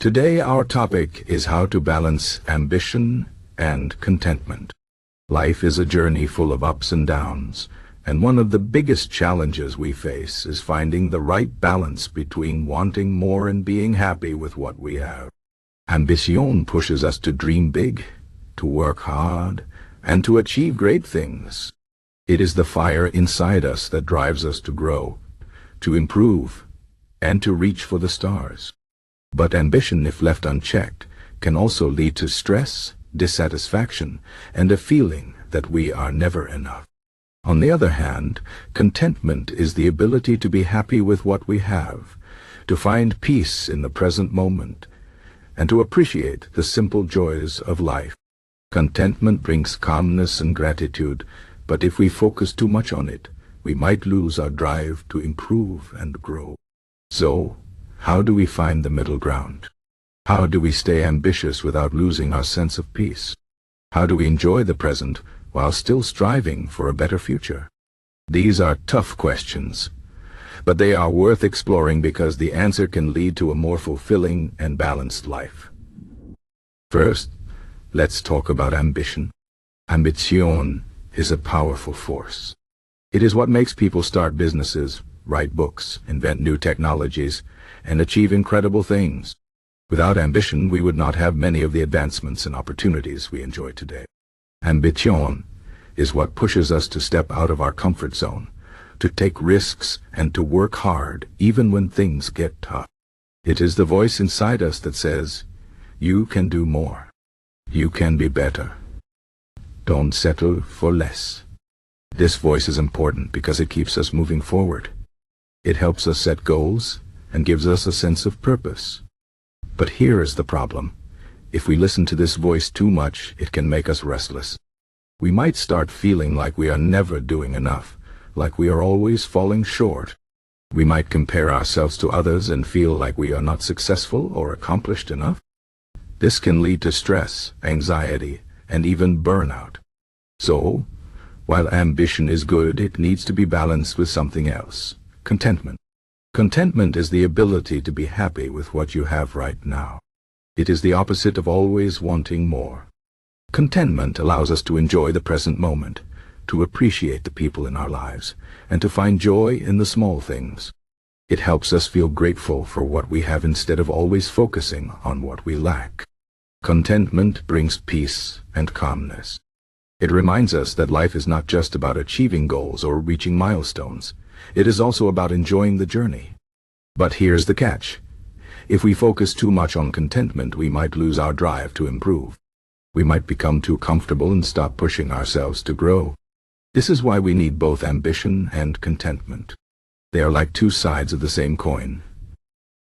Today our topic is how to balance ambition and contentment. Life is a journey full of ups and downs, and one of the biggest challenges we face is finding the right balance between wanting more and being happy with what we have. Ambition pushes us to dream big, to work hard, and to achieve great things. It is the fire inside us that drives us to grow, to improve, and to reach for the stars. But ambition, if left unchecked, can also lead to stress, dissatisfaction, and a feeling that we are never enough. On the other hand, contentment is the ability to be happy with what we have, to find peace in the present moment, and to appreciate the simple joys of life. Contentment brings calmness and gratitude, but if we focus too much on it, we might lose our drive to improve and grow. So, how do we find the middle ground? How do we stay ambitious without losing our sense of peace? How do we enjoy the present while still striving for a better future? These are tough questions, but they are worth exploring because the answer can lead to a more fulfilling and balanced life. First, let's talk about ambition. Ambition is a powerful force. It is what makes people start businesses, write books, invent new technologies, and achieve incredible things. Without ambition, we would not have many of the advancements and opportunities we enjoy today. Ambition is what pushes us to step out of our comfort zone, to take risks, and to work hard even when things get tough. It is the voice inside us that says, "You can do more. You can be better. Don't settle for less." This voice is important because it keeps us moving forward. It helps us set goals and gives us a sense of purpose. But here is the problem. If we listen to this voice too much, it can make us restless. We might start feeling like we are never doing enough, like we are always falling short. We might compare ourselves to others and feel like we are not successful or accomplished enough. This can lead to stress, anxiety, and even burnout. So, while ambition is good, it needs to be balanced with something else: contentment. Contentment is the ability to be happy with what you have right now. It is the opposite of always wanting more. Contentment allows us to enjoy the present moment, to appreciate the people in our lives, and to find joy in the small things. It helps us feel grateful for what we have instead of always focusing on what we lack. Contentment brings peace and calmness. It reminds us that life is not just about achieving goals or reaching milestones. It is also about enjoying the journey. But here's the catch. If we focus too much on contentment, we might lose our drive to improve. We might become too comfortable and stop pushing ourselves to grow. This is why we need both ambition and contentment. They are like two sides of the same coin.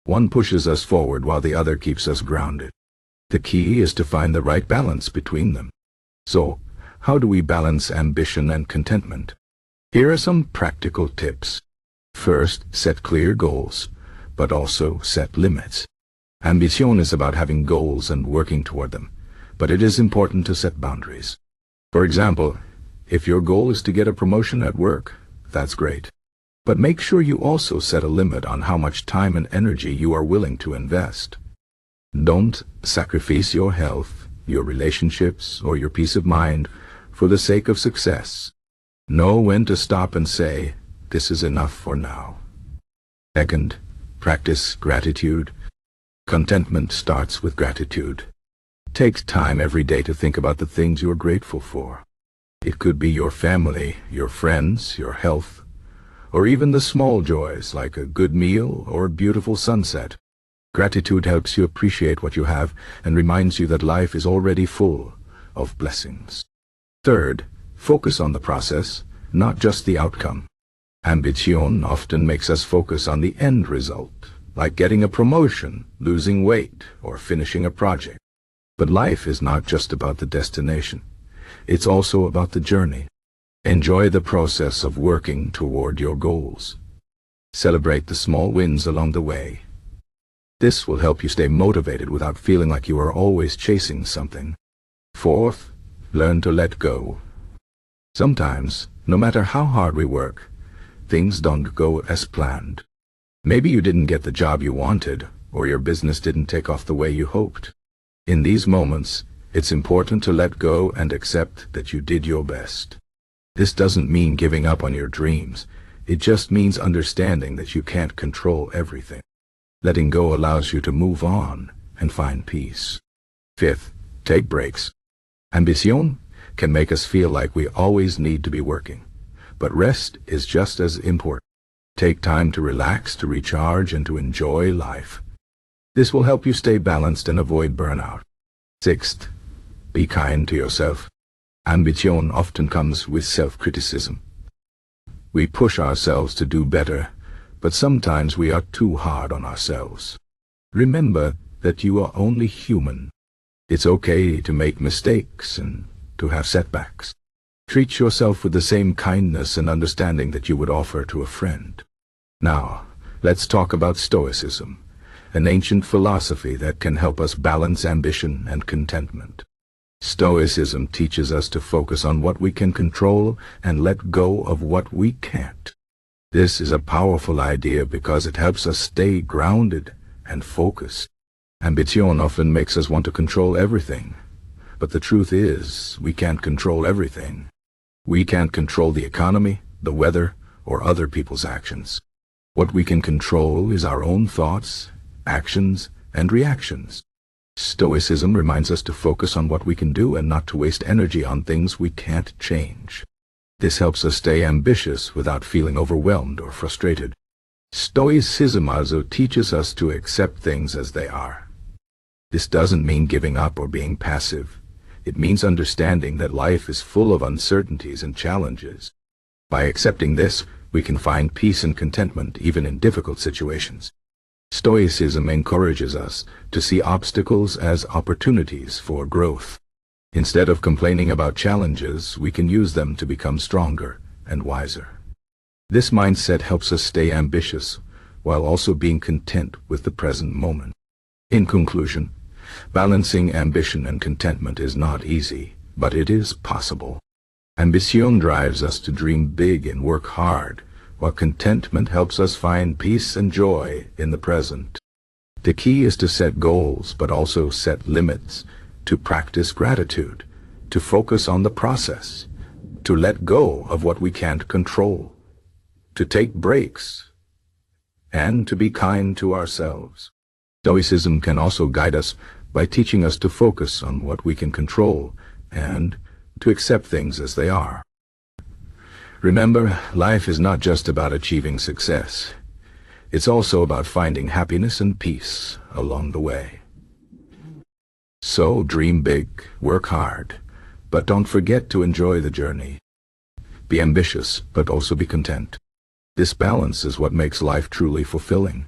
One pushes us forward while the other keeps us grounded. The key is to find the right balance between them. So, how do we balance ambition and contentment? Here are some practical tips. First, set clear goals, but also set limits. Ambition is about having goals and working toward them, but it is important to set boundaries. For example, if your goal is to get a promotion at work, that's great. But make sure you also set a limit on how much time and energy you are willing to invest. Don't sacrifice your health, your relationships, or your peace of mind for the sake of success. Know when to stop and say, "This is enough for now." Second, practice gratitude. Contentment starts with gratitude. Take time every day to think about the things you are grateful for. It could be your family, your friends, your health, or even the small joys like a good meal or a beautiful sunset. Gratitude helps you appreciate what you have and reminds you that life is already full of blessings. Third, focus on the process, not just the outcome. Ambition often makes us focus on the end result, like getting a promotion, losing weight, or finishing a project. But life is not just about the destination. It's also about the journey. Enjoy the process of working toward your goals. Celebrate the small wins along the way. This will help you stay motivated without feeling like you are always chasing something. Fourth, learn to let go. Sometimes, no matter how hard we work, things don't go as planned. Maybe you didn't get the job you wanted, or your business didn't take off the way you hoped. In these moments, it's important to let go and accept that you did your best. This doesn't mean giving up on your dreams. It just means understanding that you can't control everything. Letting go allows you to move on and find peace. Fifth, take breaks. Ambition can make us feel like we always need to be working, but rest is just as important. Take time to relax, to recharge, and to enjoy life. This will help you stay balanced and avoid burnout. Sixth, be kind to yourself. Ambition often comes with self-criticism. We push ourselves to do better, but sometimes we are too hard on ourselves. Remember that you are only human. It's okay to make mistakes and to have setbacks. Treat yourself with the same kindness and understanding that you would offer to a friend. Now, let's talk about Stoicism, an ancient philosophy that can help us balance ambition and contentment. Stoicism teaches us to focus on what we can control and let go of what we can't. This is a powerful idea because it helps us stay grounded and focused. Ambition often makes us want to control everything, but the truth is, we can't control everything. We can't control the economy, the weather, or other people's actions. What we can control is our own thoughts, actions, and reactions. Stoicism reminds us to focus on what we can do and not to waste energy on things we can't change. This helps us stay ambitious without feeling overwhelmed or frustrated. Stoicism also teaches us to accept things as they are. This doesn't mean giving up or being passive. It means understanding that life is full of uncertainties and challenges. By accepting this, we can find peace and contentment even in difficult situations. Stoicism encourages us to see obstacles as opportunities for growth. Instead of complaining about challenges, we can use them to become stronger and wiser. This mindset helps us stay ambitious while also being content with the present moment. In conclusion, balancing ambition and contentment is not easy, but it is possible. Ambition drives us to dream big and work hard, while contentment helps us find peace and joy in the present. The key is to set goals, but also set limits, to practice gratitude, to focus on the process, to let go of what we can't control, to take breaks, and to be kind to ourselves. Stoicism can also guide us by teaching us to focus on what we can control and to accept things as they are. Remember, life is not just about achieving success. It's also about finding happiness and peace along the way. So dream big, work hard, but don't forget to enjoy the journey. Be ambitious, but also be content. This balance is what makes life truly fulfilling.